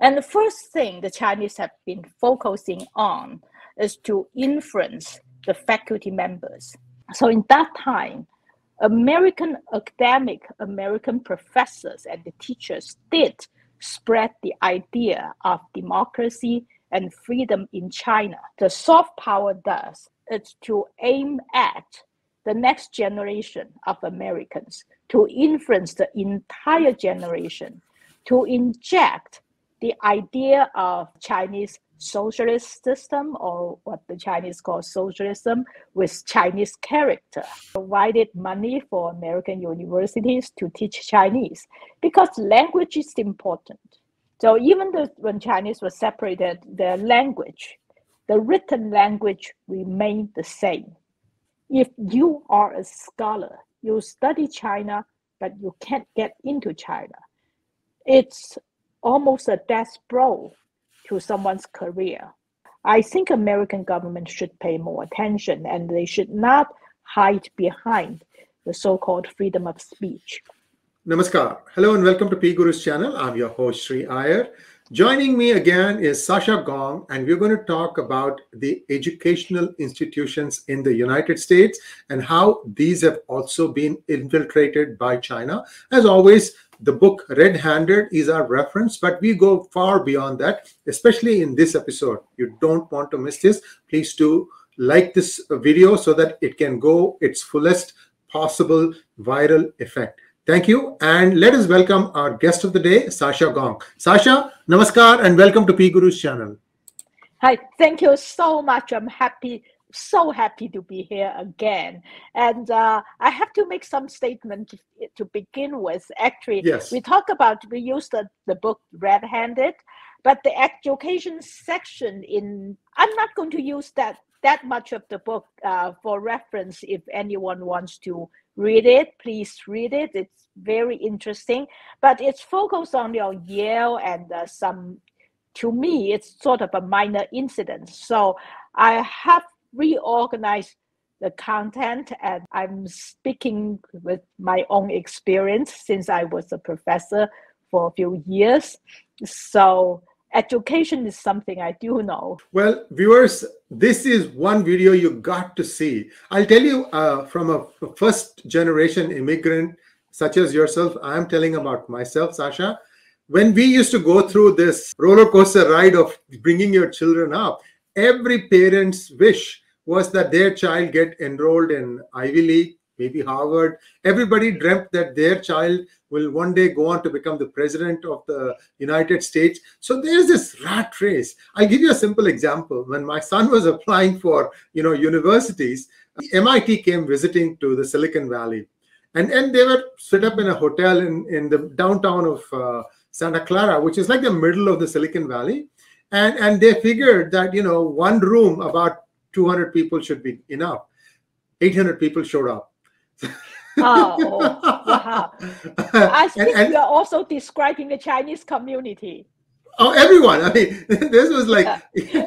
And the first thing the Chinese have been focusing on is to influence the faculty members. So in that time, American professors and the teachers did spread the idea of democracy and freedom in China. The soft power does is to aim at the next generation of Americans, to influence the entire generation, to inject the idea of Chinese socialist system, or what the Chinese call socialism, with Chinese character. Provided money for American universities to teach Chinese because language is important. So even though when Chinese was separated, their language, the written language remained the same. If you are a scholar, you study China, but you can't get into China, it's almost a death blow to someone's career. I think American government should pay more attention, and they should not hide behind the so-called freedom of speech. Namaskar. Hello and welcome to PGurus channel. I'm your host Sri Iyer. Joining me again is Sasha Gong, and we're going to talk about the educational institutions in the United States and how these have also been infiltrated by China. As always, the book Red-Handed is our reference, but we go far beyond that, especially in this episode. You don't want to miss this. Please do like this video so that it can go its fullest possible viral effect. Thank you. And let us welcome our guest of the day, Sasha Gong. Sasha, namaskar and welcome to PGurus channel. Hi, thank you so much. I'm so happy to be here again. And I have to make some statement to begin with. Actually, yes. we use the book Red-Handed, but the education section I'm not going to use that much of the book for reference. If anyone wants to read it, please read it. It's very interesting, but it's focused on Yale and to me, it's sort of a minor incident. So I have reorganized the content, and I'm speaking with my own experience since I was a professor for a few years. So education is something I do know. Well, viewers, this is one video you got to see. I'll tell you from a first generation immigrant such as yourself, I'm telling about myself, Sasha. When we used to go through this roller coaster ride of bringing your children up, every parent's wish was that their child get enrolled in Ivy League, maybe Harvard. Everybody dreamt that their child will one day go on to become the president of the United States. So there's this rat race. I'll give you a simple example. When my son was applying for universities, MIT came visiting to the Silicon Valley. And they were set up in a hotel in the downtown of Santa Clara, which is like the middle of the Silicon Valley. And they figured that, one room, about 200 people should be enough. 800 people showed up. Oh, wow. I think you are also describing the Chinese community. Oh, everyone. I mean, this was like...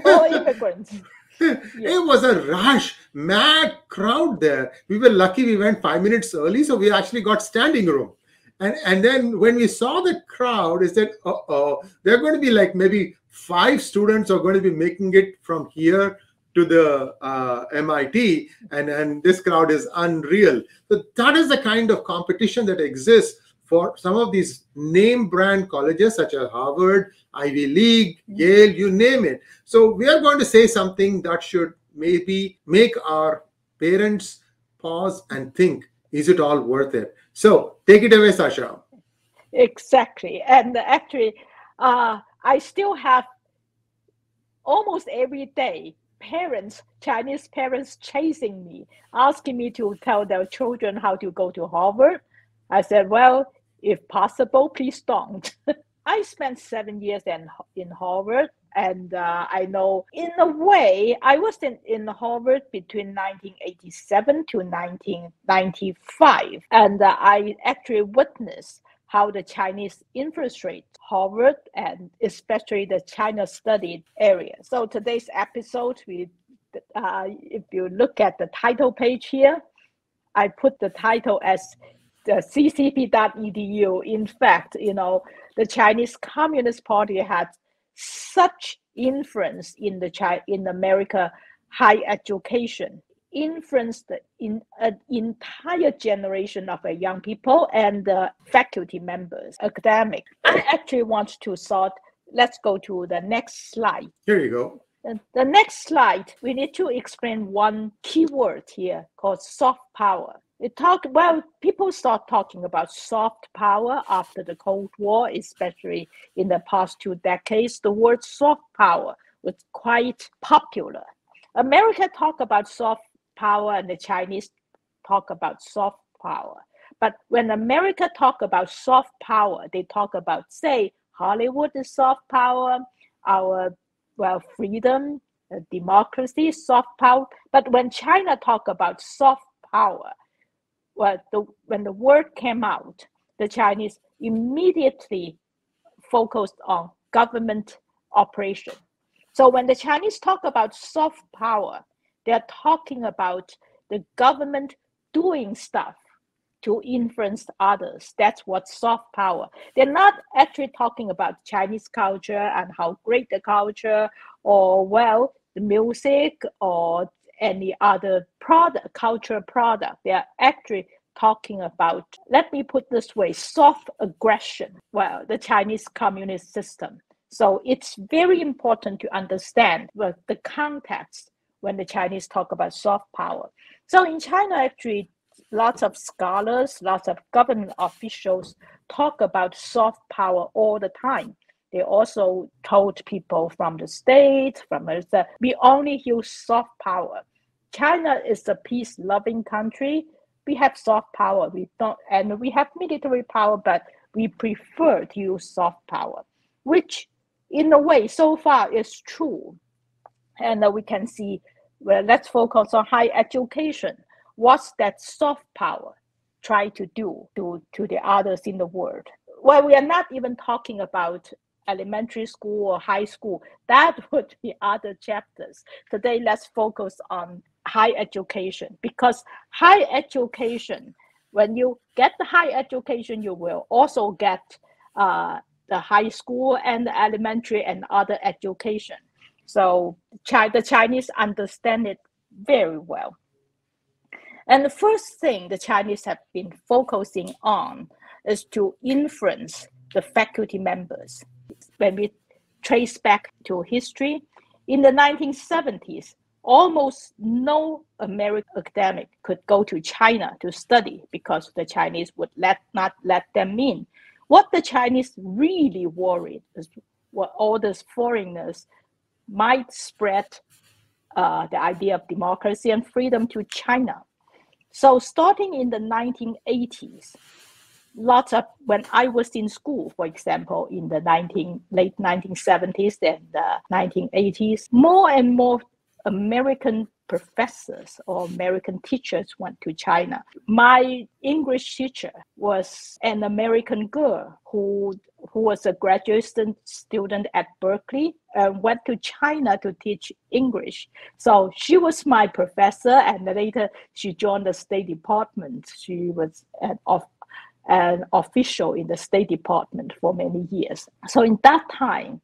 all immigrants. It was a rush, mad crowd there. We were lucky we went 5 minutes early, so we actually got standing room. And then when we saw the crowd, we said, there are going to be like maybe 5 students are going to be making it from here to the MIT, and this crowd is unreal. So that is the kind of competition that exists for some of these name brand colleges such as Harvard, Ivy League, Yale, you name it. So we are going to say something that should maybe make our parents pause and think, is it all worth it? So take it away, Sasha. Exactly. And actually, I still have almost every day Chinese parents chasing me, asking me to tell their children how to go to Harvard. I said, well, if possible, please don't. I spent 7 years in Harvard, and I know in a way I was in Harvard between 1987 to 1995, and I actually witnessed how the Chinese infiltrate Harvard, and especially the China studied area. So today's episode, if you look at the title page here, I put the title as ccp.edu. In fact, the Chinese Communist Party had such influence in America higher education, influenced in an entire generation of young people and faculty members, academic. I actually want to sort. Let's go to the next slide. Here you go. The next slide, we need to explain one keyword here called soft power. People start talking about soft power after the Cold War, especially in the past 2 decades. The word soft power was quite popular. America talk about soft power and the Chinese talk about soft power. But when America talk about soft power, they talk about, say, Hollywood is soft power, our freedom, democracy, soft power. But when China talk about soft power, when the word came out, the Chinese immediately focused on government operation. So when the Chinese talk about soft power, they're talking about the government doing stuff to influence others. That's what soft power. They're not actually talking about Chinese culture and how great the culture or the music or any other cultural product. They are actually talking about, let me put this way, soft aggression. The Chinese communist system. So it's very important to understand the context when the Chinese talk about soft power. So in China, actually, lots of scholars, lots of government officials talk about soft power all the time. They also told people from the state, we only use soft power. China is a peace-loving country. We have soft power. We have military power, but we prefer to use soft power, which in a way so far is true. And we can see, let's focus on higher education. What's that soft power try to do to the others in the world? We are not even talking about elementary school or high school. That would be other chapters. Today, let's focus on higher education, because higher education, when you get the higher education, you will also get the high school and the elementary and other education. So the Chinese understand it very well. And the first thing the Chinese have been focusing on is to influence the faculty members. When we trace back to history, in the 1970s, almost no American academic could go to China to study because the Chinese would not let them in. What the Chinese really worried is what all these foreigners might spread the idea of democracy and freedom to China. So starting in the 1980s, when I was in school, for example, in the late 1970s and 1980s, more and more American professors or American teachers went to China. My English teacher was an American girl who was a graduate student at Berkeley and went to China to teach English. So she was my professor, and later she joined the State Department. She was an official in the State Department for many years. So in that time,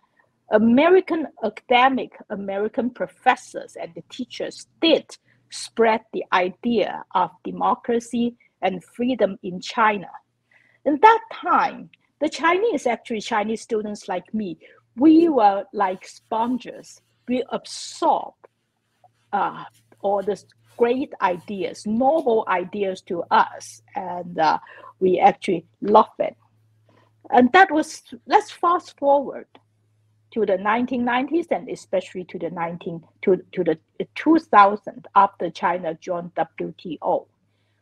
American professors and the teachers did spread the idea of democracy and freedom in China. In that time, the Chinese students like me, we were like sponges. We absorbed all these great ideas, novel ideas to us, and we actually love it. And let's fast forward to the 1990s and especially to the 2000s after China joined WTO.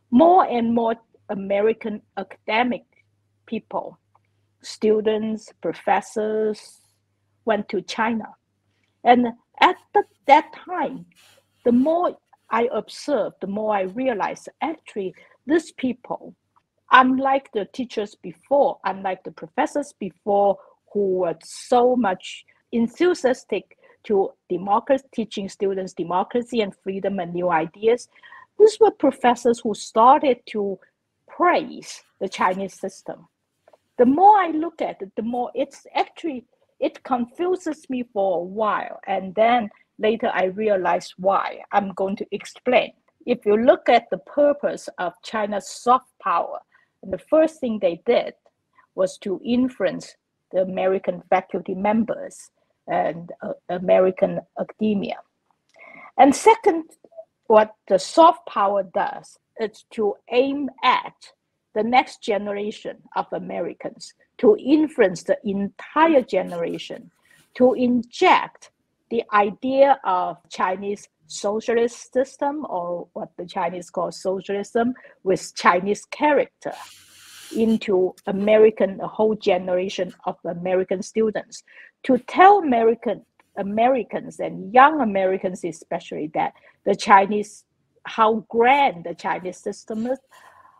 More and more American academic people, students, professors went to China. And at that time, the more I observed, the more I realized actually these people, unlike the teachers before, unlike the professors before, who were so much enthusiastic to democracy, teaching students democracy and freedom and new ideas. These were professors who started to praise the Chinese system. The more I look at it, the more it confuses me for a while. And then later I realized why. I'm going to explain. If you look at the purpose of China's soft power, the first thing they did was to influence the American faculty members and American academia. And second, what the soft power does is to aim at the next generation of Americans, to influence the entire generation, to inject the idea of Chinese socialist system, or what the Chinese call socialism, with Chinese character into a whole generation of American students, to tell Americans and young Americans especially that the Chinese, how grand the Chinese system is,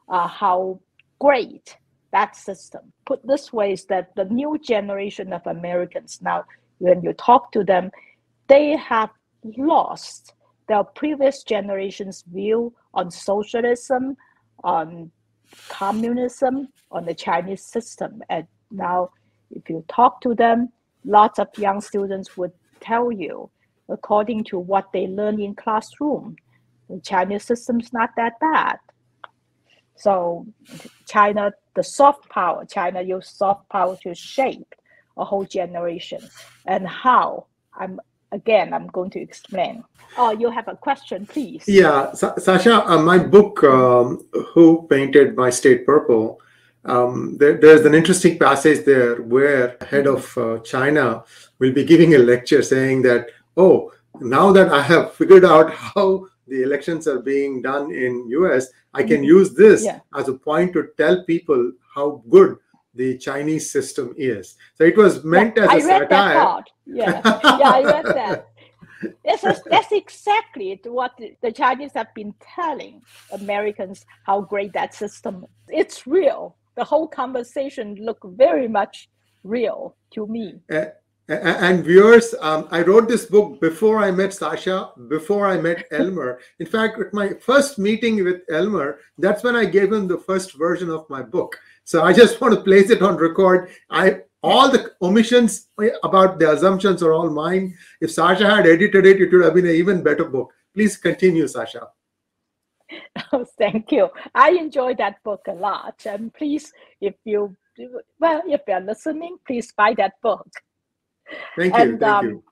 how great that system. Put this way is that the new generation of Americans now, when you talk to them, they have lost their previous generation's view on socialism, on communism, on the Chinese system. And now, if you talk to them, lots of young students would tell you, according to what they learn in classroom, the Chinese system's not that bad. So China, the soft power, China used soft power to shape a whole generation. And how? I'm going to explain. Oh, you have a question, please. Yeah, Sasha, my book, Who Painted My State Purple, there's an interesting passage there where the head of China will be giving a lecture saying that, oh, now that I have figured out how the elections are being done in US, I can use this as a point to tell people how good the Chinese system is. So it was meant as a satire. I read that part. Yeah, I read that. That's exactly what the Chinese have been telling Americans, how great that system is. It's real. The whole conversation looked very much real to me. And viewers, I wrote this book before I met Sasha, before I met Elmer. In fact, at my first meeting with Elmer, that's when I gave him the first version of my book. So I just want to place it on record. All the omissions about the assumptions are all mine. If Sasha had edited it, it would have been an even better book. Please continue, Sasha. Oh, thank you. I enjoyed that book a lot. And please, if you're listening, please buy that book. Thank you.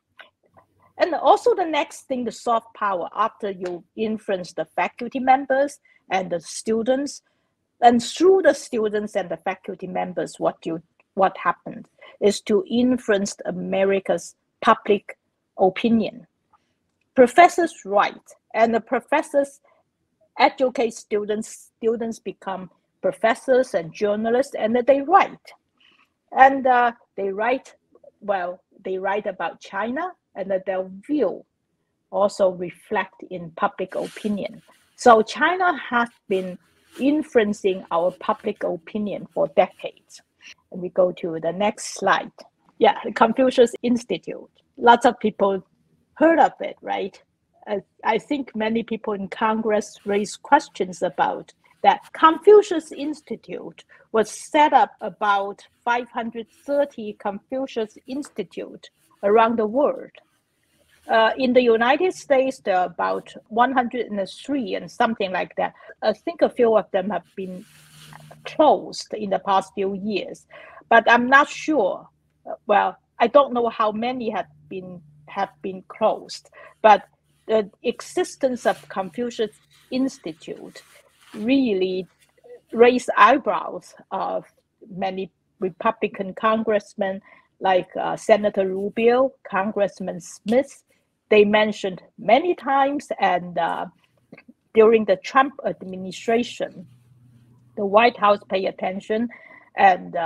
And also the next thing, the soft power, after you influence the faculty members and the students, and through the students and the faculty members, what happened is to influence America's public opinion. Professors write, and the professors educate students. Students become professors and journalists, and they write. And they write about China, and their view also reflect in public opinion. So China has been influencing our public opinion for decades. And we go to the next slide. Yeah, the Confucius Institute. Lots of people heard of it, right? I think many people in Congress raised questions about that. Confucius Institute was set up about 530 Confucius Institute around the world. In the United States, there are about 103 and something like that. I think a few of them have been closed in the past few years, but I'm not sure. Well, I don't know how many have been closed, but the existence of Confucius Institute really raised eyebrows of many Republican congressmen, like Senator Rubio, Congressman Smith. They mentioned many times, and during the Trump administration, the White House paid attention, and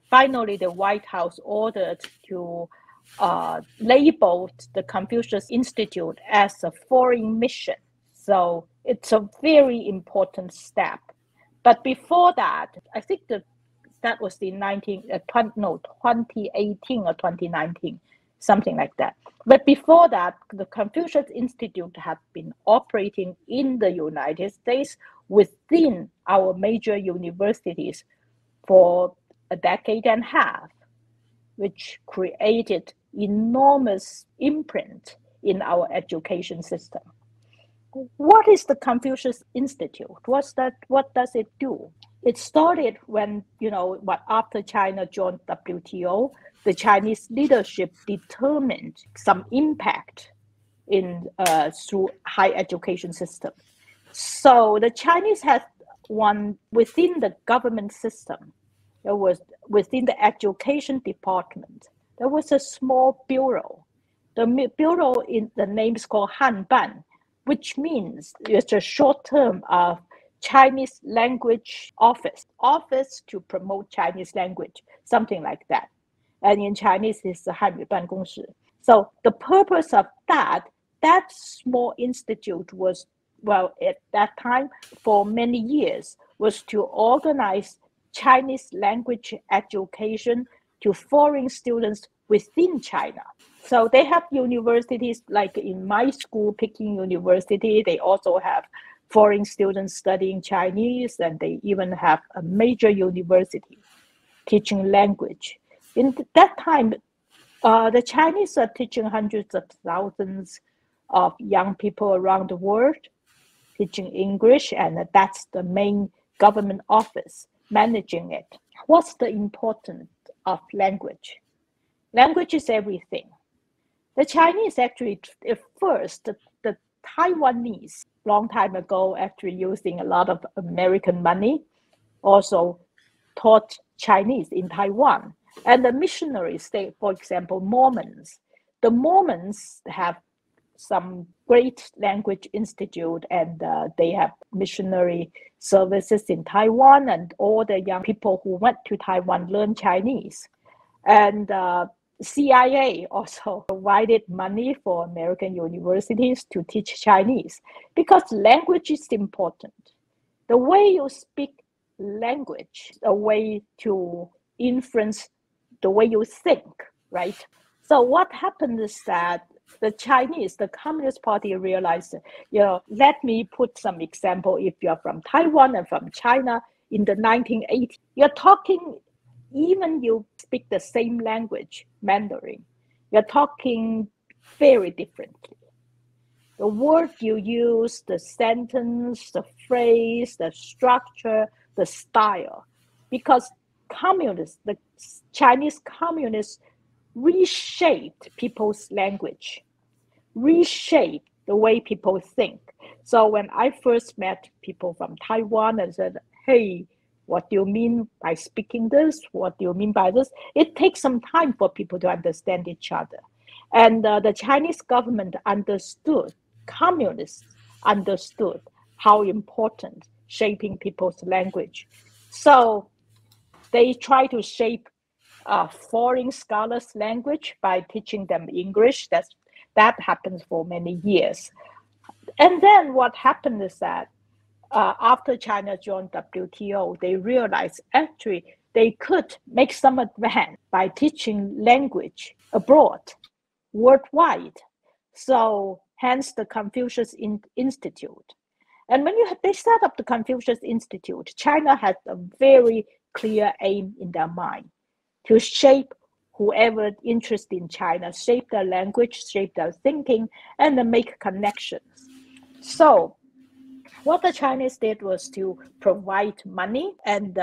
finally the White House ordered to label the Confucius Institute as a foreign mission. So it's a very important step. But before that, I think that was in 2018 or 2019, something like that. But before that, the Confucius Institute had been operating in the United States within our major universities for a decade and a half, which created enormous imprint in our education system. What is the Confucius Institute? What's that? What does it do? It started when, after China joined WTO, the Chinese leadership determined some impact in through higher education system. So the Chinese had one within the government system. There was within the education department. There was a small bureau. The bureau in the name is called Hanban, which means it's a short term of Chinese language office to promote Chinese language, something like that. And in Chinese, it's the 汉语办公室. So the purpose of that small institute was, at that time, for many years, was to organize Chinese language education to foreign students within China. So they have universities, like in my school, Peking University, they also have foreign students studying Chinese, and they even have a major university teaching language. In that time, the Chinese are teaching hundreds of thousands of young people around the world, teaching English, and that's the main government office managing it. What's the importance of language? Language is everything. The Chinese actually, at first, the Taiwanese, long time ago, after using a lot of American money, also taught Chinese in Taiwan. And the missionaries, for example, Mormons. The Mormons have some great language institute, and they have missionary services in Taiwan, and all the young people who went to Taiwan learn Chinese. And CIA also provided money for American universities to teach Chinese, because language is important. The way you speak language, a way to influence the way you think, right? So what happened is that the Chinese, the Communist Party realized, let me put some example. If you're from Taiwan and from China in the 1980s, you're talking, even you speak the same language, Mandarin, you're talking very differently. The word you use, the sentence, the phrase, the structure, the style, because the Chinese communists reshaped people's language, reshaped the way people think. So when I first met people from Taiwan and said, hey, what do you mean by speaking this? What do you mean by this? It takes some time for people to understand each other. And the Chinese government understood, communists understood how important shaping people's language. So they try to shape foreign scholars' language by teaching them English. That happens for many years. And then what happened is that after China joined WTO, they realized actually they could make some advance by teaching language abroad, worldwide. So hence the Confucius Institute. And when they set up the Confucius Institute, China had a very clear aim in their mind to shape whoever interested in China, shape their language, shape their thinking, and then make connections. So what the Chinese did was to provide money and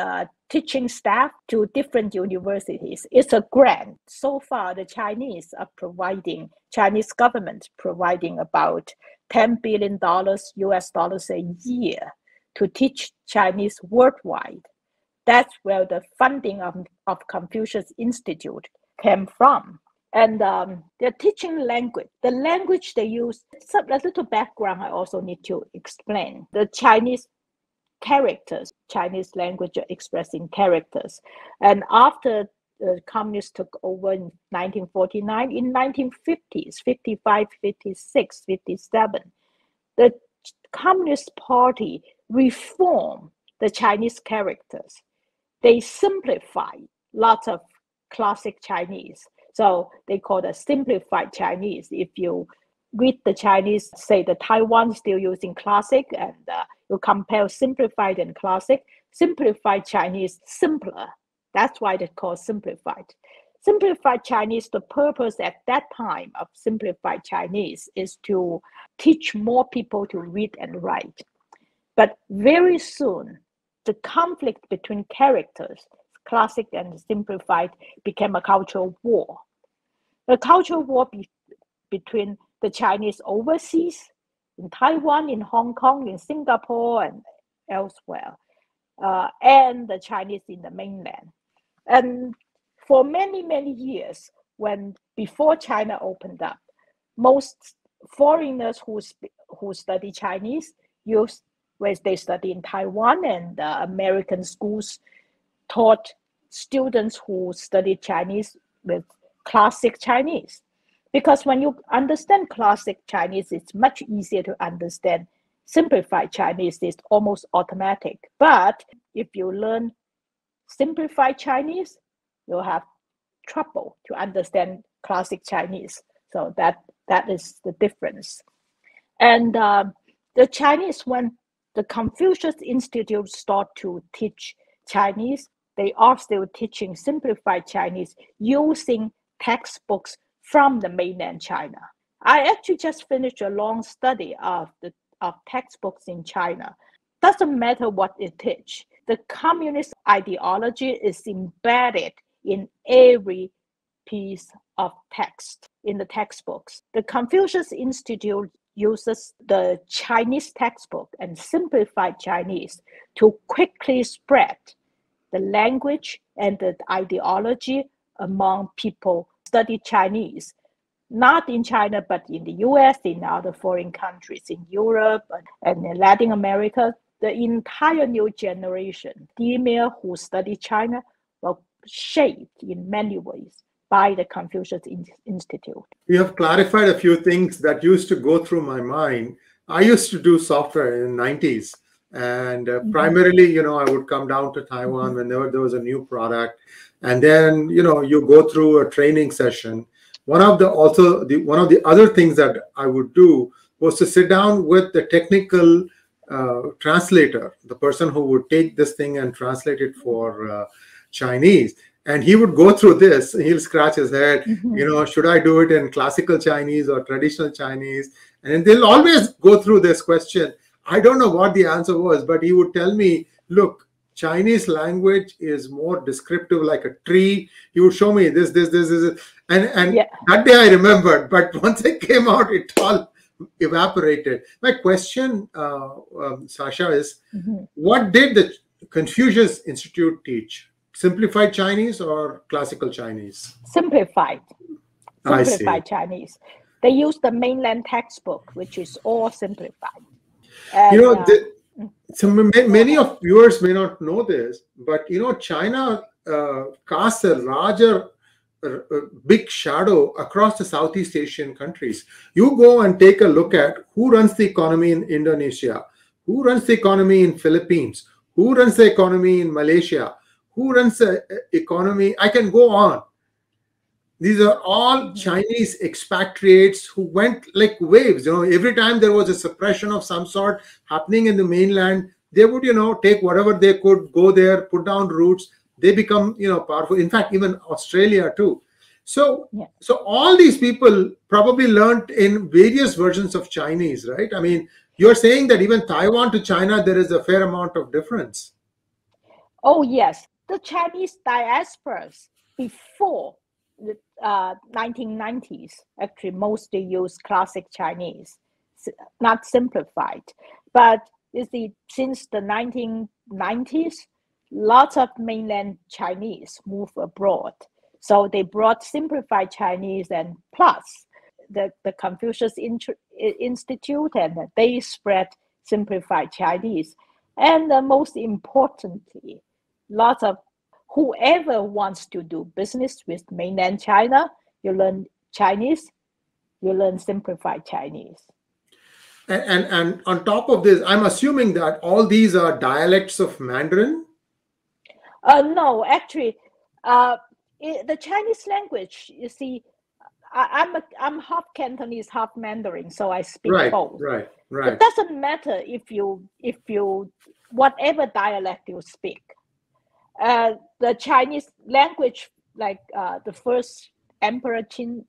teaching staff to different universities. It's a grant. So far, the Chinese government providing about $10 billion US dollars a year to teach Chinese worldwide. That's where the funding of Confucius Institute came from. And they're teaching language. The language they use, a little background I also need to explain. The Chinese characters, Chinese language are expressed in characters. And after the communists took over in 1949, in 1950s, 55, 56, 57, the Communist Party reformed the Chinese characters. They simplified lots of classic Chinese. So they call it simplified Chinese. If you read the Chinese, say the Taiwan still using classic, and You compare simplified and classic. Simplified Chinese simpler. That's why they call simplified. Simplified Chinese, the purpose at that time of simplified Chinese is to teach more people to read and write. But very soon, the conflict between characters, classic and simplified, became a cultural war. The cultural war between the Chinese overseas, in Taiwan, in Hong Kong, in Singapore, and elsewhere, and the Chinese in the mainland. And for many, many years, before China opened up, most foreigners who study Chinese where they study in Taiwan, and American schools taught students who studied Chinese with classic Chinese. Because when you understand classic Chinese, it's much easier to understand simplified Chinese. It's almost automatic. But if you learn simplified Chinese, you'll have trouble to understand classic Chinese. So that is the difference. And the Chinese, when the Confucius Institute started to teach Chinese, they are still teaching simplified Chinese using textbooks from the mainland China. I actually just finished a long study of textbooks in China. Doesn't matter what it teaches. The communist ideology is embedded in every piece of text in the textbooks. The Confucius Institute uses the Chinese textbook and simplified Chinese to quickly spread the language and the ideology among people who study Chinese, not in China, but in the US, in other foreign countries, in Europe and in Latin America. The entire new generation, female who study China, were shaped in many ways by the Confucius Institute. You have clarified a few things that used to go through my mind. I used to do software in the 90s. And primarily, I would come down to Taiwan whenever there was a new product. And then, you go through a training session. One of the other things that I would do was to sit down with the technical translator, the person who would take this thing and translate it for Chinese. And he would go through this, he'll scratch his head, should I do it in classical Chinese or traditional Chinese? And they'll always go through this question. I don't know what the answer was, but he would tell me, look, Chinese language is more descriptive, like a tree. He would show me this. And yeah. That day I remembered, but once it came out, it all evaporated. My question, Sasha, is what did the Confucius Institute teach? Simplified Chinese or classical Chinese? Simplified Chinese. They use the mainland textbook, which is all simplified. And, so many of viewers may not know this, but China casts a larger, big shadow across the Southeast Asian countries. You go and take a look at who runs the economy in Indonesia, who runs the economy in Philippines, who runs the economy in Malaysia, who runs the economy. I can go on. These are all Chinese expatriates who went like waves. Every time there was a suppression of some sort happening in the mainland, they would, take whatever they could, go there, put down roots. They become, powerful. In fact, even Australia too. So all these people probably learned in various versions of Chinese, right? I mean, you're saying that even Taiwan to China, there is a fair amount of difference. Oh, yes. The Chinese diasporas before the 1990s actually mostly use classic Chinese, not simplified. But you see, since the 1990s, lots of mainland Chinese move abroad. So they brought simplified Chinese, and plus the Confucius Institute, and they spread simplified Chinese. And most importantly, lots of whoever wants to do business with mainland China, you learn Chinese, you learn simplified Chinese. And on top of this, I'm assuming that all these are dialects of Mandarin? No, actually, the Chinese language, you see, I'm half Cantonese, half Mandarin, so I speak Right, both. right, It right. doesn't matter if you whatever dialect you speak. The Chinese language, like the first emperor Qin,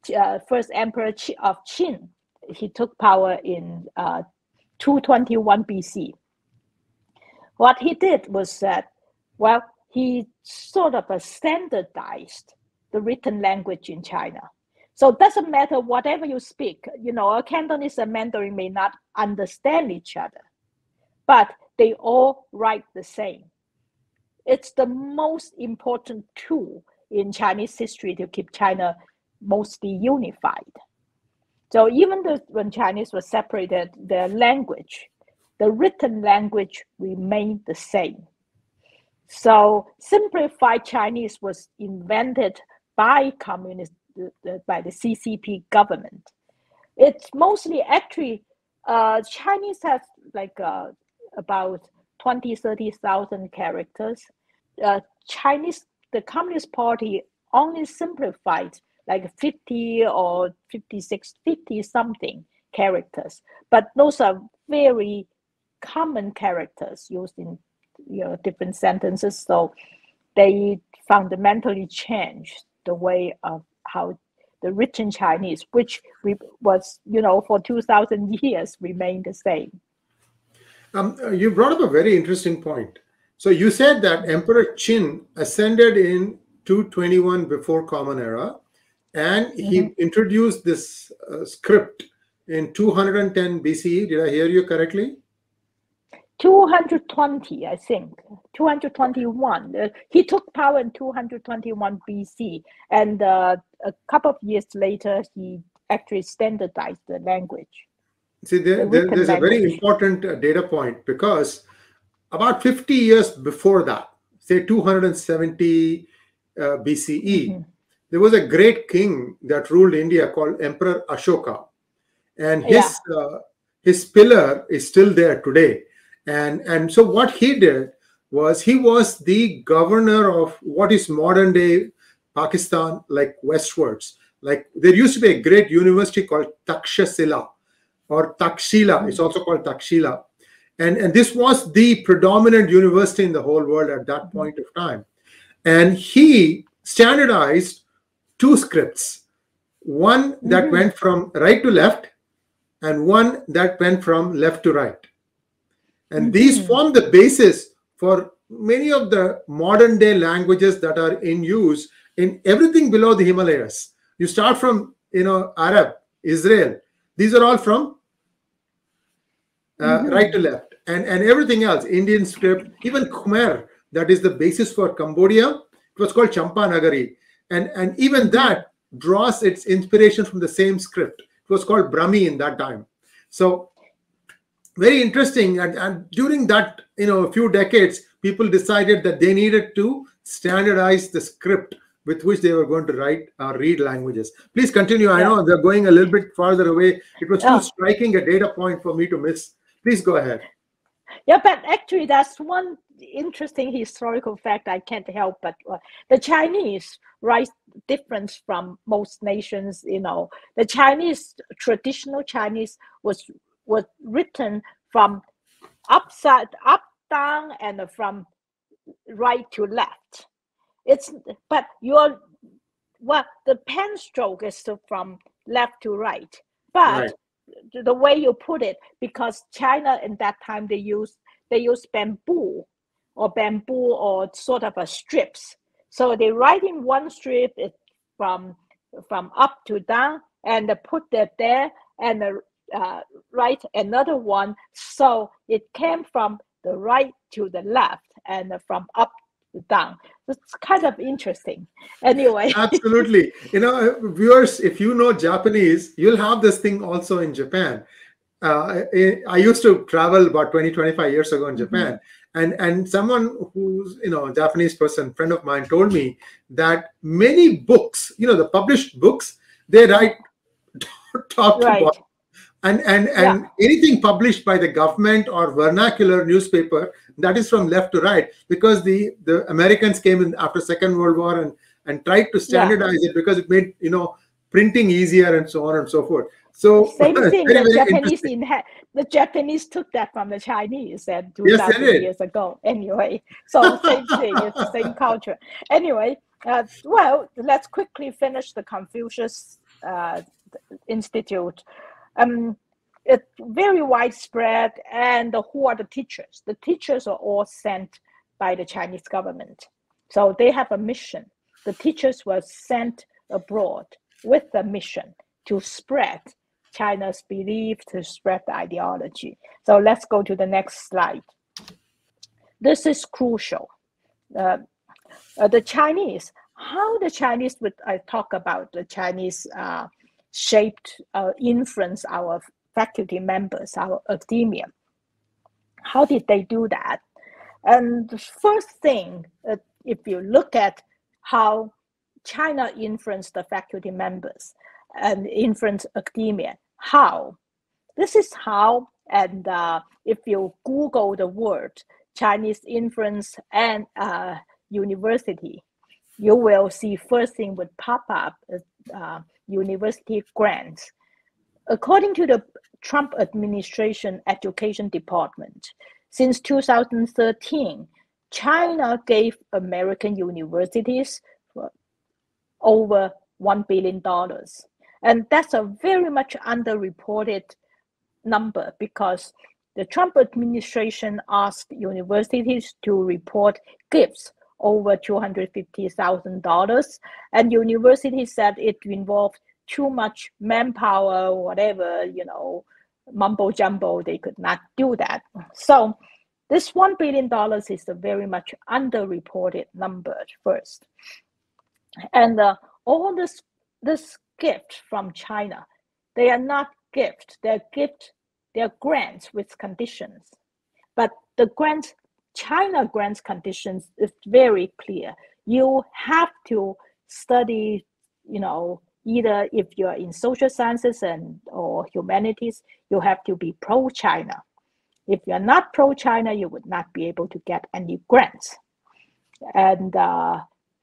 of Qin, he took power in 221 BC. What he did was that, well, he sort of standardized the written language in China. So it doesn't matter whatever you speak, a Cantonese and Mandarin may not understand each other, but they all write the same. It's the most important tool in Chinese history to keep China mostly unified. So even though when Chinese was separated, their language, the written language remained the same. So simplified Chinese was invented by by the CCP government. It's mostly actually, Chinese has like about 30,000 characters. The Communist Party only simplified like 50 or 56, 50 something characters, but those are very common characters used in different sentences. So they fundamentally changed the way of how the written Chinese, which was for 2,000 years, remained the same. You brought up a very interesting point. So you said that Emperor Qin ascended in 221 before Common Era, and he introduced this script in 210 BCE. Did I hear you correctly? 220, I think. 221. He took power in 221 BC, and a couple of years later, he actually standardized the language. See, there's a very important data point, because about 50 years before that, say 270 BCE, there was a great king that ruled India called Emperor Ashoka, and his pillar is still there today. And so what he did was, he was the governor of what is modern day Pakistan, like westwards. Like there used to be a great university called Takshashila or Takshila. It's also called Takshila. And this was the predominant university in the whole world at that point of time. And he standardized two scripts, one that went from right to left and one that went from left to right. And these form the basis for many of the modern day languages that are in use in everything below the Himalayas. You start from, Arab, Israel. These are all from right to left. And everything else, Indian script, even Khmer, that is the basis for Cambodia, it was called Champanagari. And even that draws its inspiration from the same script. It was called Brahmi in that time. So very interesting. And during that, a few decades, people decided that they needed to standardize the script with which they were going to write or read languages. Please continue. I know they're going a little bit farther away. It was too striking a data point for me to miss. Please go ahead. Yeah, but actually that's one interesting historical fact I can't help but the Chinese write different from most nations. The Chinese, traditional Chinese was written from up, down, and from right to left. But the pen stroke is from left to right. But the way you put it, because China in that time they use bamboo or sort of a strips. So they write in one strip from up to down, and put that there, and write another one. So it came from the right to the left and from up to down. It's kind of interesting. Anyway. Absolutely. Viewers, if you know Japanese, you'll have this thing also in Japan. I used to travel about 25 years ago in Japan. And someone who's, a Japanese person, friend of mine, told me that many books, the published books, they write top to bottom. And anything published by the government or vernacular newspaper, that is from left to right, because the Americans came in after Second World War and tried to standardize it, because it made, printing easier and so on and so forth. So same thing. very, The very Japanese interesting. the Japanese took that from the Chinese and Yes, they 2,000 did. years ago. Anyway, so same thing. It's the same culture. Anyway, well, let's quickly finish the Confucius Institute. It's very widespread, and who are the teachers? The teachers are all sent by the Chinese government. So they have a mission. The teachers were sent abroad with the mission to spread China's belief, to spread the ideology. So let's go to the next slide. This is crucial. The Chinese, how the Chinese, I talk about the Chinese shaped, influence our faculty members, our academia. How did they do that? And the first thing, if you look at how China influenced the faculty members and influenced academia, how? This is how, and if you Google the word Chinese influence and university, you will see first thing would pop up university grants. According to the Trump administration education department, since 2013, China gave American universities over $1 billion. And that's a very much underreported number because the Trump administration asked universities to report gifts over $250,000, and universities said it involved too much manpower, whatever, mumbo jumbo, they could not do that. So this $1 billion is a very much underreported number first. And all this gift from China, they are not gift, they're grants with conditions. But the China grants conditions is very clear. You have to study, either if you're in social sciences or humanities, you have to be pro-China. If you're not pro-China, you would not be able to get any grants. And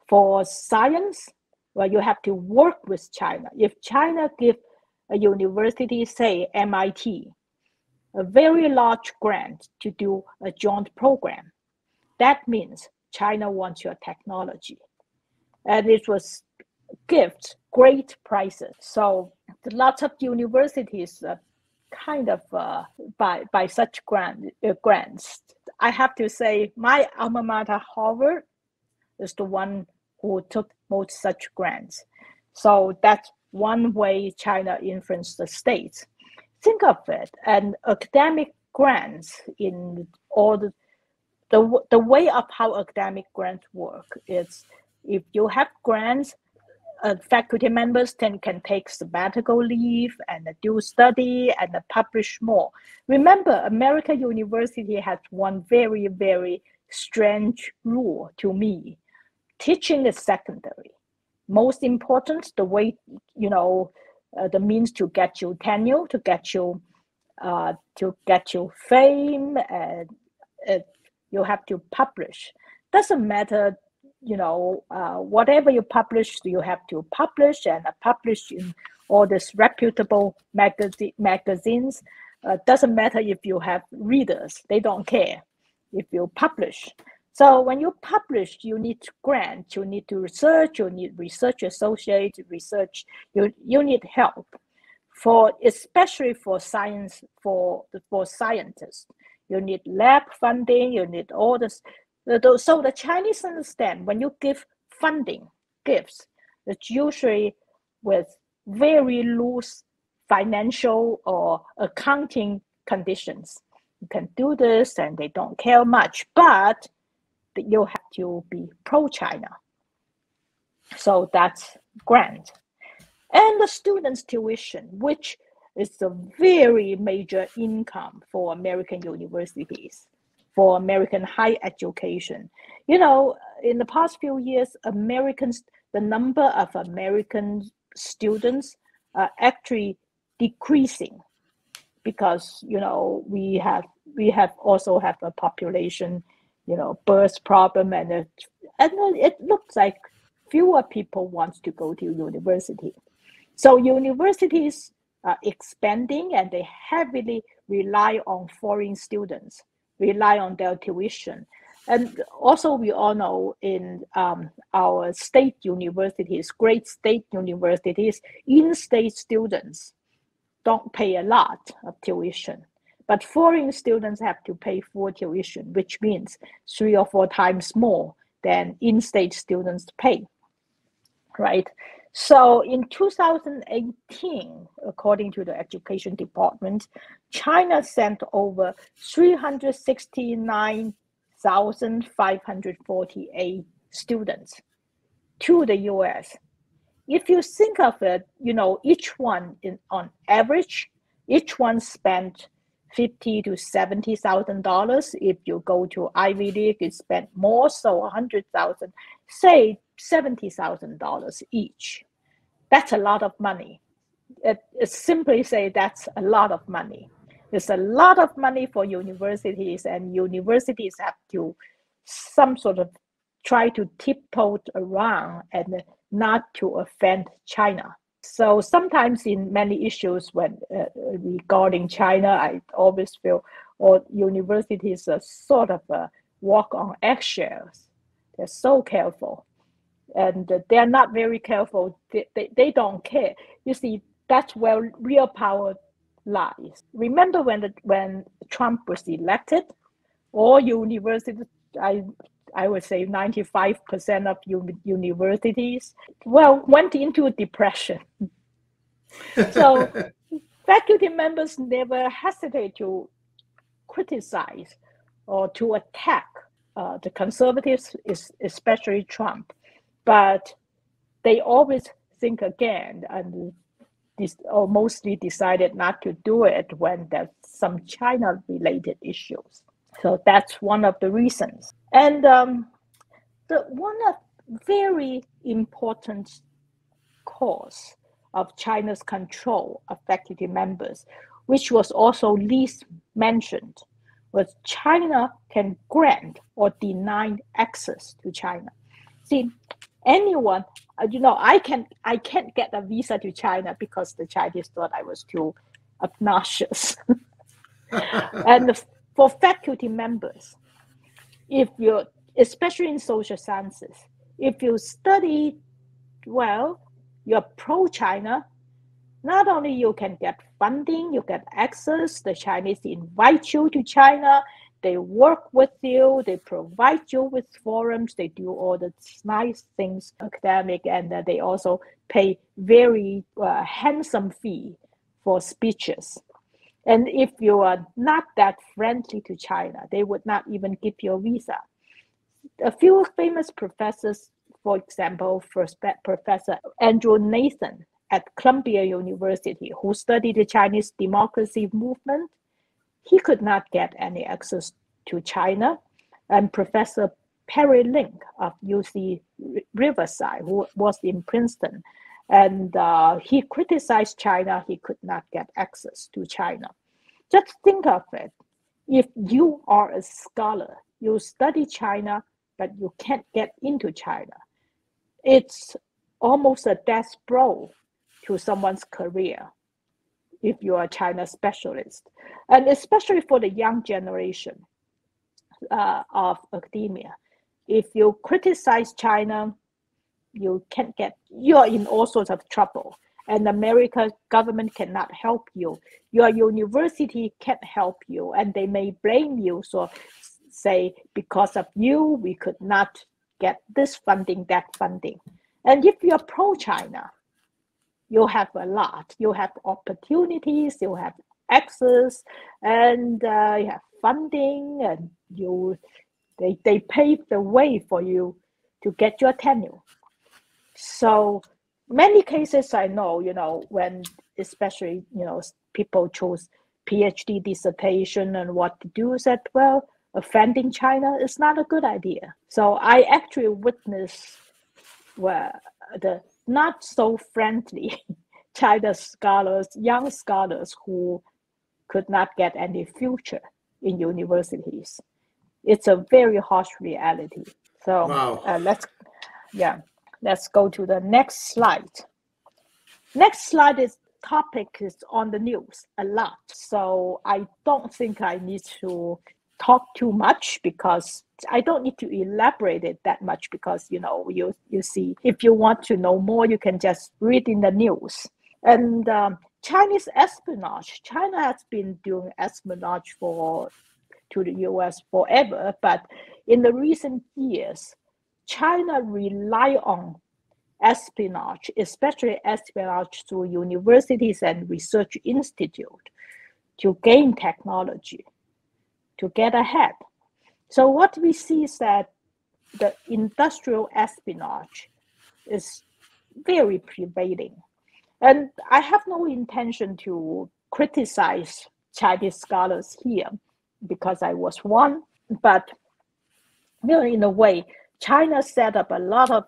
for science, well, you have to work with China. If China gives a university, say MIT, a very large grant to do a joint program, that means China wants your technology. And it was gives great prices. So lots of universities kind of by such grants. I have to say my alma mater, Harvard, is the one who took most such grants. So that's one way China influenced the states. Think of it, and academic grants in all the way of how academic grants work is if you have grants, faculty members can take sabbatical leave and do study and publish more. Remember, American University has one very, very strange rule to me. Teaching is secondary. Most important, the way, the means to get you tenure, to get you fame, and you have to publish. Doesn't matter, whatever you publish, you have to publish and publish in all these reputable magazines. Doesn't matter if you have readers, they don't care if you publish. So when you publish, you need grants, you need to research, you need research associate, research, you need help especially for science, for scientists. You need lab funding, you need all this. So the Chinese understand when you give gifts, it's usually with very loose financial or accounting conditions. You can do this and they don't care much, but you have to be pro-China. So that's grant. And the students' tuition, which is a very major income for American universities, for American higher education. In the past few years, the number of American students are actually decreasing because, we also have a population, birth problem, and it looks like fewer people want to go to university. So universities are expanding, and they heavily rely on foreign students, rely on their tuition. And also, we all know in our state universities, great state universities, in-state students don't pay a lot of tuition. But foreign students have to pay full tuition, which means 3 or 4 times more than in-state students pay, right? So in 2018, according to the Education Department, China sent over 369,548 students to the US. If you think of it, each one on average, each one spent $50,000 to $70,000. If you go to Ivy League, you spend more, so $100,000, say $70,000 each. That's a lot of money. It simply say that's a lot of money. It's a lot of money for universities, and universities have to some sort of try to tiptoe around and not to offend China. So sometimes in many issues when regarding China, I always feel universities are sort of walk on eggshells. They're so careful, and they're not very careful. They don't care. You see, that's where real power lies. Remember when Trump was elected, all universities, I would say 95% of universities, went into a depression. So faculty members never hesitate to criticize or to attack the conservatives, especially Trump. But they always think again and mostly decided not to do it when there's some China-related issues. So that's one of the reasons. And one of very important cause of China's control of faculty members, which was also least mentioned, was China can grant or deny access to China. See, anyone, I can't get a visa to China because the Chinese thought I was too obnoxious. And for faculty members, if you, especially in social sciences, if you study well, you're pro-China, not only you can get funding, you get access, the Chinese invite you to China, they work with you, they provide you with forums, they do all the nice things, academic, and they also pay very handsome fee for speeches. And if you are not that friendly to China, they would not even give you a visa. A few famous professors, for example, Professor Andrew Nathan at Columbia University, who studied the Chinese democracy movement, he could not get any access to China. And Professor Perry Link of UC Riverside, who was in Princeton, and he criticized China, he could not get access to China. Just think of it. If you are a scholar, you study China, but you can't get into China, it's almost a death blow to someone's career if you are a China specialist. And especially for the young generation of academia. If you criticize China, you're in all sorts of trouble. And the American government cannot help you. Your university can't help you, and they may blame you. So say, because of you, we could not get this funding, that funding. And if you're pro-China, you have a lot. You have opportunities, you have access, and you have funding, and they pave the way for you to get your tenure. So many cases I know, when especially, people choose PhD dissertation and what to do, said, well, offending China is not a good idea. So I actually witnessed the not so friendly China scholars, young scholars who could not get any future in universities. It's a very harsh reality. So wow. let's go to the next slide. Next slide is topic is on the news a lot. So I don't think I need to talk too much because I don't need to elaborate it that much because, you see, if you want to know more, you can just read in the news. And Chinese espionage. China has been doing espionage to the US forever, but in the recent years, China rely on espionage, especially espionage through universities and research institutes to gain technology, to get ahead. So what we see is that the industrial espionage is very prevailing. And I have no intention to criticize Chinese scholars here because I was one, but in a way, China set up a lot of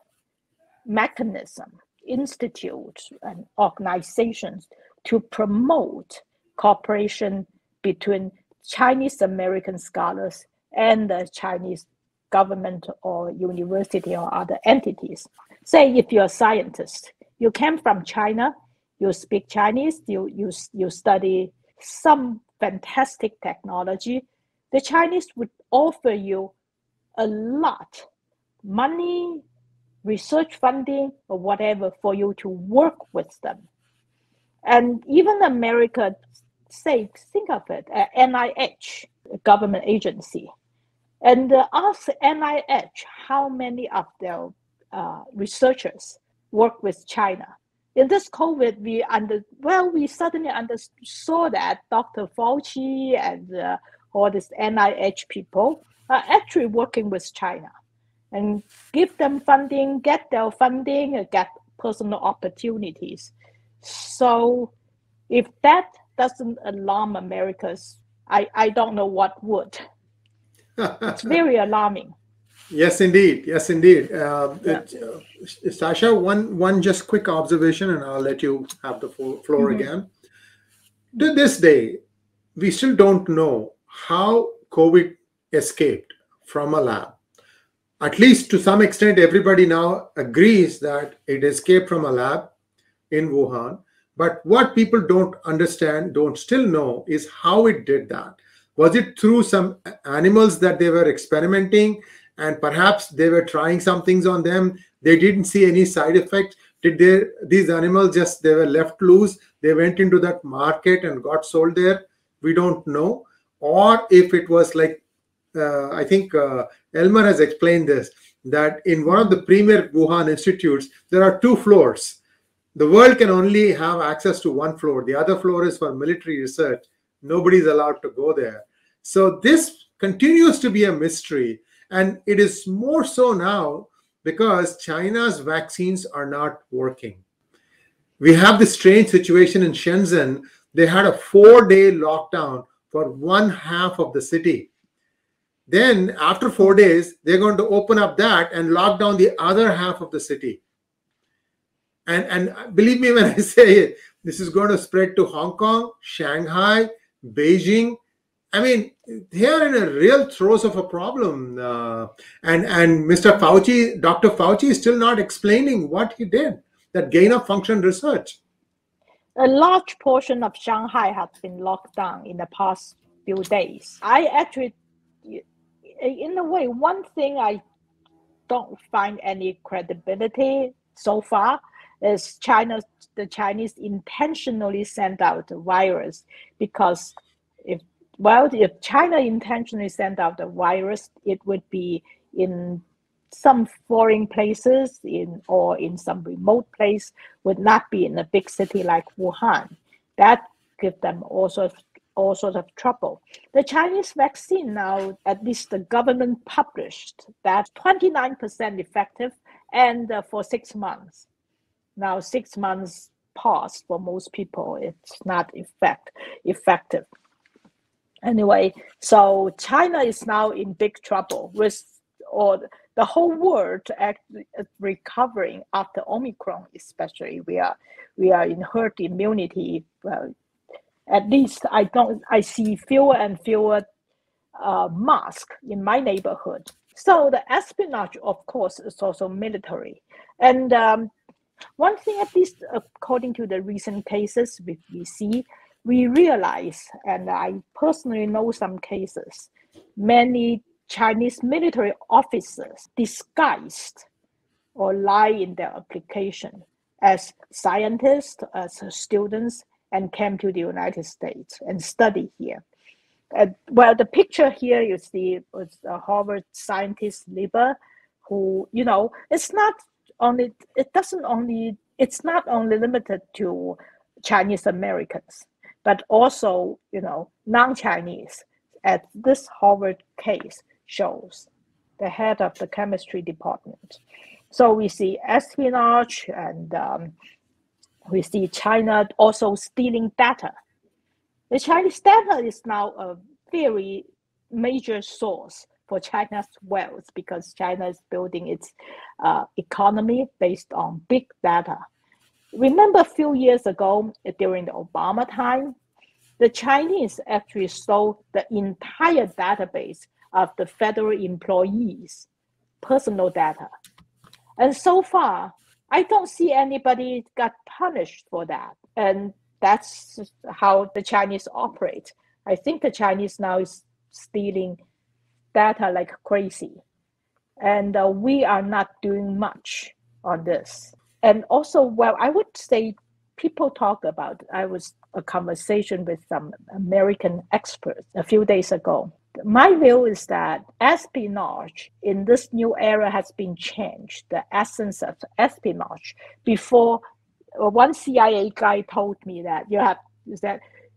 mechanisms, institutes, and organizations to promote cooperation between Chinese American scholars and the Chinese government or university or other entities. Say if you're a scientist, you came from China, you speak Chinese, you study some fantastic technology, the Chinese would offer you a lot, money, research funding, or whatever for you to work with them. And even America, think of it, NIH, a government agency, and ask NIH how many of their researchers work with China. In this COVID, we suddenly saw that Dr. Fauci and all these NIH people are actually working with China and give them funding, get their funding, and get personal opportunities. So if that doesn't alarm Americans, I don't know what would. It's very alarming. Yes, indeed. Yes, indeed. Sasha, one just quick observation, and I'll let you have the floor again. To this day, we still don't know how COVID escaped from a lab. At least to some extent, everybody now agrees that it escaped from a lab in Wuhan. But what people don't understand, don't still know, is how it did that. Was it through some animals that they were experimenting, and perhaps they were trying some things on them? They didn't see any side effects. These animals they were left loose? They went into that market and got sold there? We don't know. Or if it was like, I think Elmer has explained this, that in one of the premier Wuhan institutes, there are 2 floors. The world can only have access to 1 floor. The other floor is for military research. Nobody's allowed to go there. So this continues to be a mystery. And it is more so now because China's vaccines are not working. We have this strange situation in Shenzhen. They had a 4-day lockdown for one half of the city. Then after 4 days, they're going to open up that and lock down the other half of the city. And believe me when I say it, this is going to spread to Hong Kong, Shanghai, Beijing. I mean, they are in a real throes of a problem. And Mr. Fauci, Dr. Fauci is still not explaining what he did, that gain of function research. A large portion of Shanghai has been locked down in the past few days. I actually, in a way, one thing I don't find any credibility so far is the Chinese intentionally sent out the virus, because if China intentionally sent out the virus, it would be in some foreign places or in some remote place, would not be in a big city like Wuhan. That gives them all sorts of trouble. The Chinese vaccine now, at least the government published that 29% effective and for 6 months. Now 6 months past for most people, it's not effective. Anyway, so China is now in big trouble the whole world actually recovering after Omicron, especially. We are in herd immunity. Well, at least I see fewer and fewer masks in my neighborhood. So the espionage, of course, is also military. And One thing, at least according to the recent cases we see, we realize, and I personally know some cases, many Chinese military officers disguised or lie in their application as scientists, as students, and came to the United States and study here. Well, the picture here you see was a Harvard scientist, Lieber, who, it's not only limited to Chinese Americans, but also, non-Chinese, as this Harvard case shows, the head of the chemistry department. So we see espionage, and we see China also stealing data. The Chinese data is now a very major source for China's wealth, because China is building its economy based on big data. Remember a few years ago, during the Obama time, the Chinese actually sold the entire database of the federal employees' personal data. And so far, I don't see anybody got punished for that. And that's how the Chinese operate. I think the Chinese now is stealing data like crazy. And we are not doing much on this. And also, well, I would say people talk about, I was a conversation with some American experts a few days ago. My view is that espionage in this new era has been changed. The essence of espionage. Before, one CIA guy told me that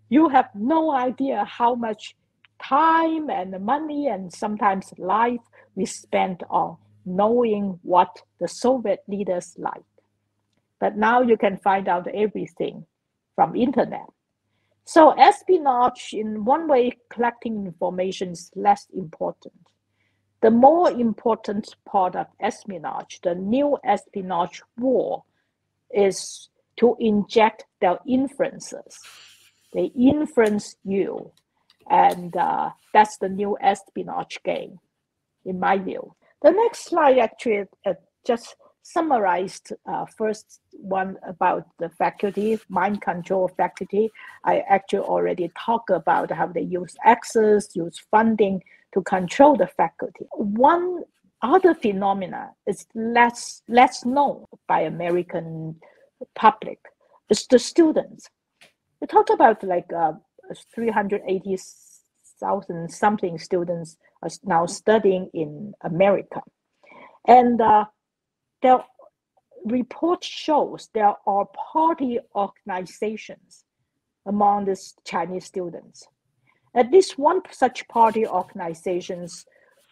you have no idea how much time and money and sometimes life we spent on knowing what the Soviet leaders like. But now you can find out everything from internet. So espionage, in one way, collecting information is less important. The more important part of espionage, the new espionage war, is to inject their inferences. They influence you, and that's the new espionage game, in my view. The next slide actually just summarized first one about the faculty, mind control faculty. I actually already talked about how they use access, use funding to control the faculty. One other phenomena is less known by American public. It's the students. We talked about like 380,000 something students are now studying in America. And the report shows there are party organizations among these Chinese students. At least one such party organization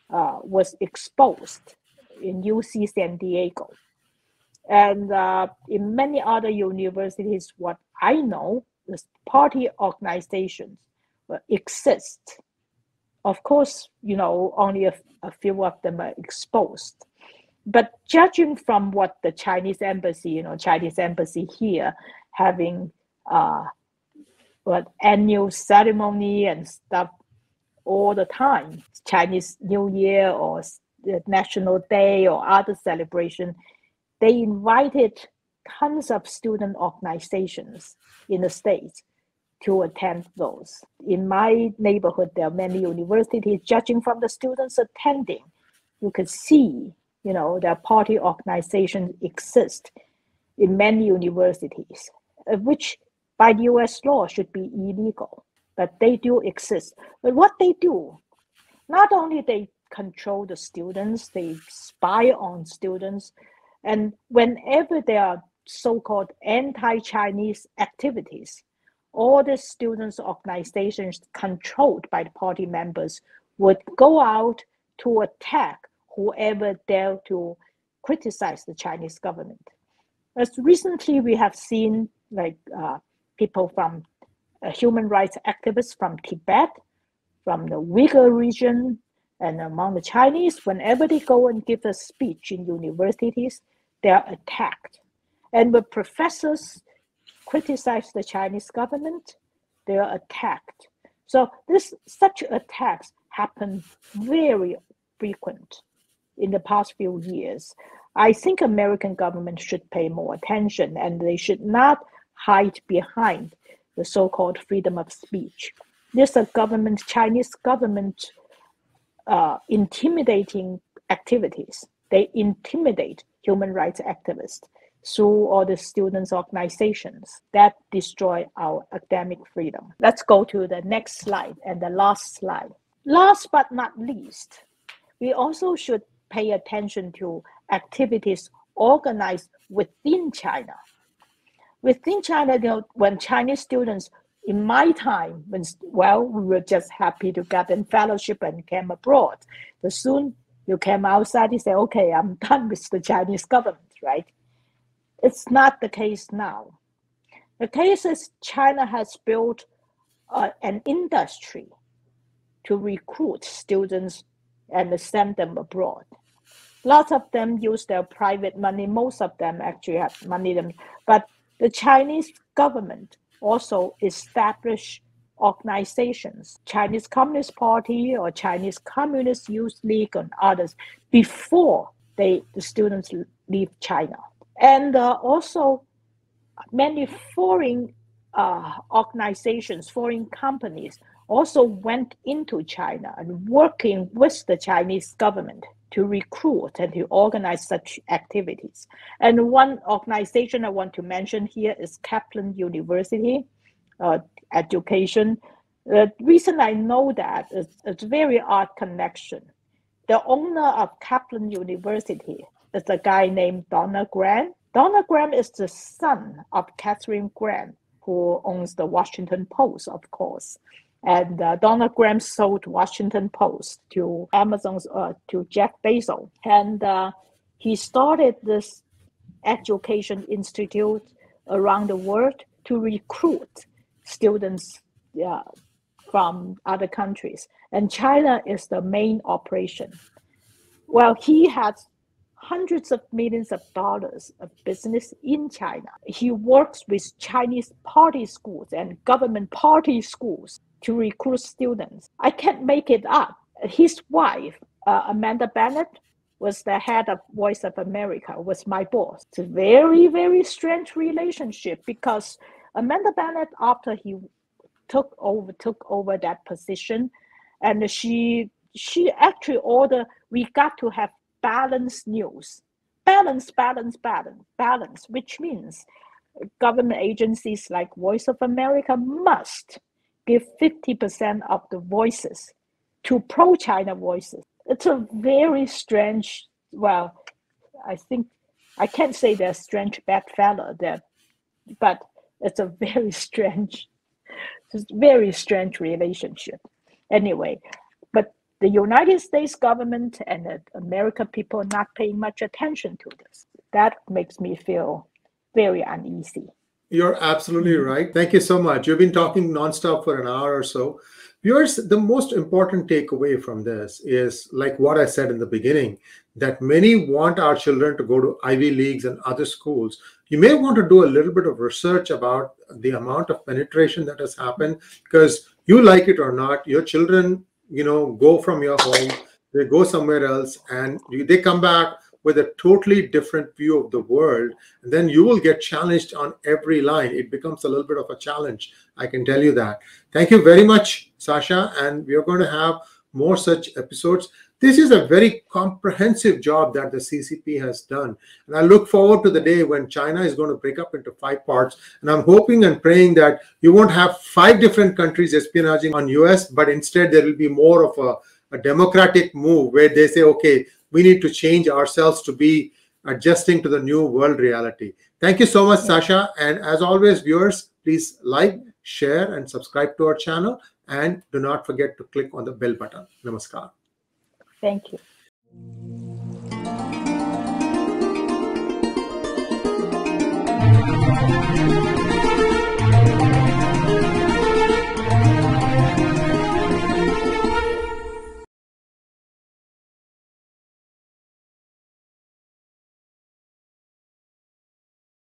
was exposed in UC San Diego. And in many other universities, what I know, this party organizations exist. Of course, only a few of them are exposed. But judging from what the Chinese embassy, Chinese embassy here having annual ceremony and stuff all the time, Chinese New Year or National Day or other celebration, they invited tons of student organizations in the States to attend those. In my neighborhood, there are many universities. Judging from the students attending, you could see, their party organizations exist in many universities, which by the US law should be illegal, but they do exist. But what they do, not only they control the students, they spy on students, and whenever there are so-called anti-Chinese activities, all the students' organizations controlled by the party members would go out to attack whoever dare to criticize the Chinese government. As recently, we have seen people from human rights activists from Tibet, from the Uyghur region, and among the Chinese, whenever they go and give a speech in universities, they are attacked. And when professors criticize the Chinese government, they are attacked. So such attacks happen very frequent in the past few years. I think American government should pay more attention, and they should not hide behind the so-called freedom of speech. There's a Chinese government intimidating activities. They intimidate human rights activists through all the students' organizations that destroy our academic freedom. Let's go to the next slide and the last slide. Last but not least, we also should pay attention to activities organized within China. Within China, when Chinese students, in my time, we were just happy to get in fellowship and came abroad. But soon you came outside, you say, okay, I'm done with the Chinese government, right? It's not the case now. The case is China has built an industry to recruit students and send them abroad. Lots of them use their private money. Most of them actually have money. But the Chinese government also established organizations, Chinese Communist Party or Chinese Communist Youth League and others, before the students leave China. And also many foreign organizations, foreign companies also went into China and working with the Chinese government to recruit and to organize such activities. And one organization I want to mention here is Kaplan University, education. The reason I know that is it's a very odd connection. The owner of Kaplan University is a guy named Donald Grant. Donald Grant is the son of Catherine Grant, who owns the Washington Post, of course. And Donald Grant sold Washington Post to Amazon's to Jeff Bezos, and he started this education institute around the world to recruit students from other countries. And China is the main operation. Well, he has hundreds of millions of dollars of business in China. He works with Chinese party schools and government party schools to recruit students. I can't make it up. His wife, Amanda Bennett, was the head of Voice of America, was my boss. It's a very, very strange relationship because Amanda Bennett, after he took over that position, and she actually ordered, we got to have balanced news. Balance, which means government agencies like Voice of America must give 50% of the voices to pro-China voices. It's a very strange, well, I think, I can't say they're strange bad fellow there, but it's a very strange relationship. Anyway, but the United States government and the American people are not paying much attention to this. That makes me feel very uneasy. You're absolutely right. Thank you so much. You've been talking nonstop for an hour or so. Viewers, the most important takeaway from this is, like what I said in the beginning, that many want our children to go to Ivy Leagues and other schools. You may want to do a little bit of research about the amount of penetration that has happened, because you like it or not, your children, go from your home, they go somewhere else, and they come back with a totally different view of the world, and then you will get challenged on every line. It becomes a little bit of a challenge, I can tell you that. Thank you very much, Sasha, and we are going to have more such episodes. This is a very comprehensive job that the CCP has done, and I look forward to the day when China is going to break up into 5 parts, and I'm hoping and praying that you won't have 5 different countries espionaging on US, but instead there will be more of a democratic move where they say, okay, we need to change ourselves to be adjusting to the new world reality. Thank you so much, Sasha. And as always, viewers, please like, share, and subscribe to our channel. And do not forget to click on the bell button. Namaskar. Thank you.